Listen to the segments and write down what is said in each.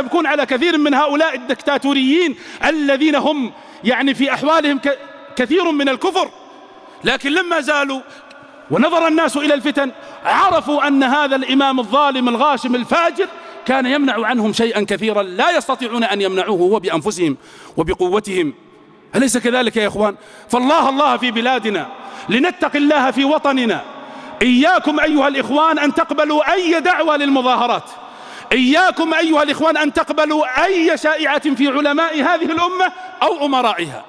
تبكون على كثير من هؤلاء الدكتاتوريين الذين هم يعني في أحوالهم كثير من الكفر، لكن لما زالوا ونظر الناس إلى الفتن عرفوا أن هذا الإمام الظالم الغاشم الفاجر كان يمنع عنهم شيئا كثيرا لا يستطيعون أن يمنعوه هو بأنفسهم وبقوتهم. أليس كذلك يا إخوان؟ فالله الله في بلادنا، لنتق الله في وطننا. إياكم أيها الإخوان أن تقبلوا أي دعوة للمظاهرات، إياكم أيها الإخوان أن تقبلوا أي شائعة في علماء هذه الأمة أو أمرائها،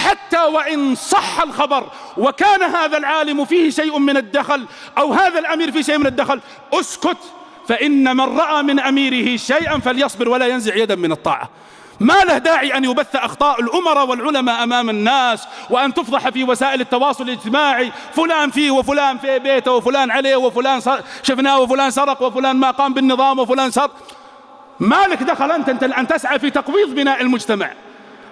حتى وإن صح الخبر وكان هذا العالم فيه شيء من الدخل أو هذا الأمير فيه شيء من الدخل، اسكت، فإن من رأى من أميره شيئا فليصبر ولا ينزع يدا من الطاعة. ما له داعي أن يبث أخطاء الأمراء والعلماء أمام الناس، وأن تفضح في وسائل التواصل الاجتماعي فلان فيه وفلان في بيته وفلان عليه وفلان شفناه وفلان سرق وفلان ما قام بالنظام وفلان سرق. ما لك دخل أنت أن تسعى في تقويض بناء المجتمع؟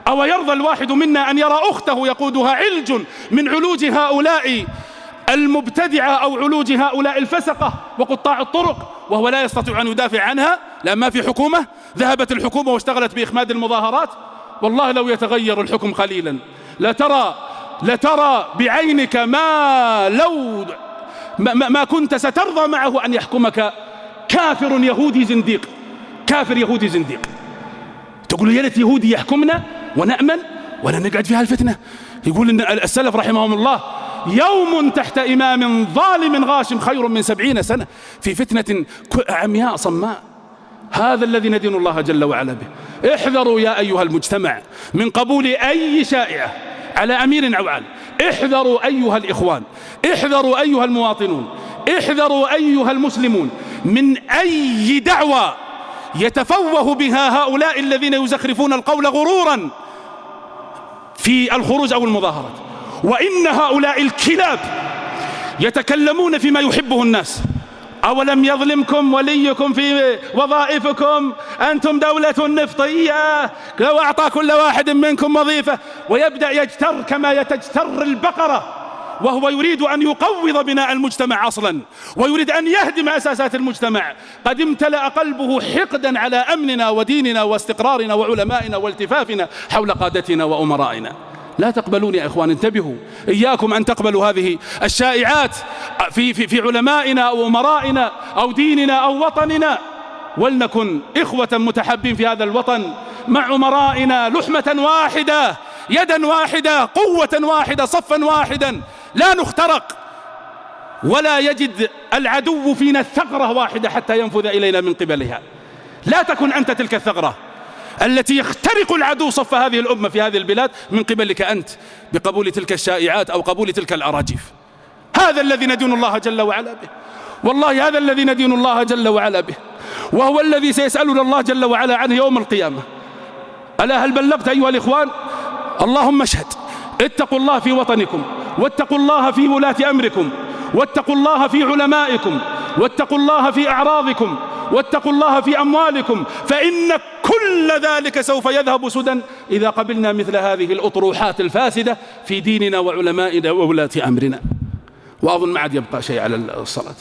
أو يرضى الواحد منا أن يرى أخته يقودها علج من علوج هؤلاء المبتدعة أو علوج هؤلاء الفسقة وقطاع الطرق وهو لا يستطيع أن يدافع عنها لأن ما في حكومة؟ ذهبت الحكومة واشتغلت بإخماد المظاهرات. والله لو يتغير الحكم قليلا لترى بعينك ما كنت سترضى معه أن يحكمك كافر يهودي زنديق، كافر يهودي زنديق. تقول يا ليت يهودي يحكمنا ونأمن ولا نقعد في هالفتنة. يقول إن السلف رحمهم الله يوم تحت إمام ظالم غاشم خير من 70 سنة في فتنة عمياء صماء. هذا الذي ندين الله جل وعلا به. احذروا يا أيها المجتمع من قبول أي شائعة على أمير أو عالم. احذروا أيها الإخوان، احذروا أيها المواطنون، احذروا أيها المسلمون من أي دعوة يتفوه بها هؤلاء الذين يزخرفون القول غرورا في الخروج أو المظاهرات. وإن هؤلاء الكلاب يتكلمون فيما يحبه الناس. أولم يظلمكم وليكم في وظائفكم؟ أنتم دولة نفطية، لو أعطى كل واحد منكم وظيفة. ويبدأ يجتر كما تجتر البقرة، وهو يريد أن يقوض بناء المجتمع أصلا، ويريد أن يهدم أساسات المجتمع. قد امتلأ قلبه حقدا على أمننا وديننا واستقرارنا وعلمائنا والتفافنا حول قادتنا وأمرائنا. لا تقبلون يا إخوان، انتبهوا. إياكم أن تقبلوا هذه الشائعات في علمائنا أو أمرائنا أو ديننا أو وطننا. ولنكن إخوة متحابين في هذا الوطن مع أمرائنا، لحمة واحدة، يدا واحدة، قوة واحدة، صفا واحدا، لا نخترق ولا يجد العدو فينا ثغرة واحدة حتى ينفذ إلينا من قبلها. لا تكن أنت تلك الثغرة التي يخترق العدو صف هذه الأمة في هذه البلاد من قبلك أنت بقبول تلك الشائعات أو قبول تلك الأراجيف. هذا الذي ندين الله جل وعلا به، والله هذا الذي ندين الله جل وعلا به، وهو الذي سيسألنا الله جل وعلا عنه يوم القيامة. ألا هل بلغت أيها الإخوان؟ اللهم اشهد. اتقوا الله في وطنكم، واتقوا الله في ولاة أمركم، واتقوا الله في علمائكم، واتقوا الله في أعراضكم، واتقوا الله في أموالكم، فإن كل ذلك سوف يذهب سدى إذا قبلنا مثل هذه الأطروحات الفاسدة في ديننا وعلمائنا وولاة أمرنا. وأظن ما عاد يبقى شيء على الصلاة.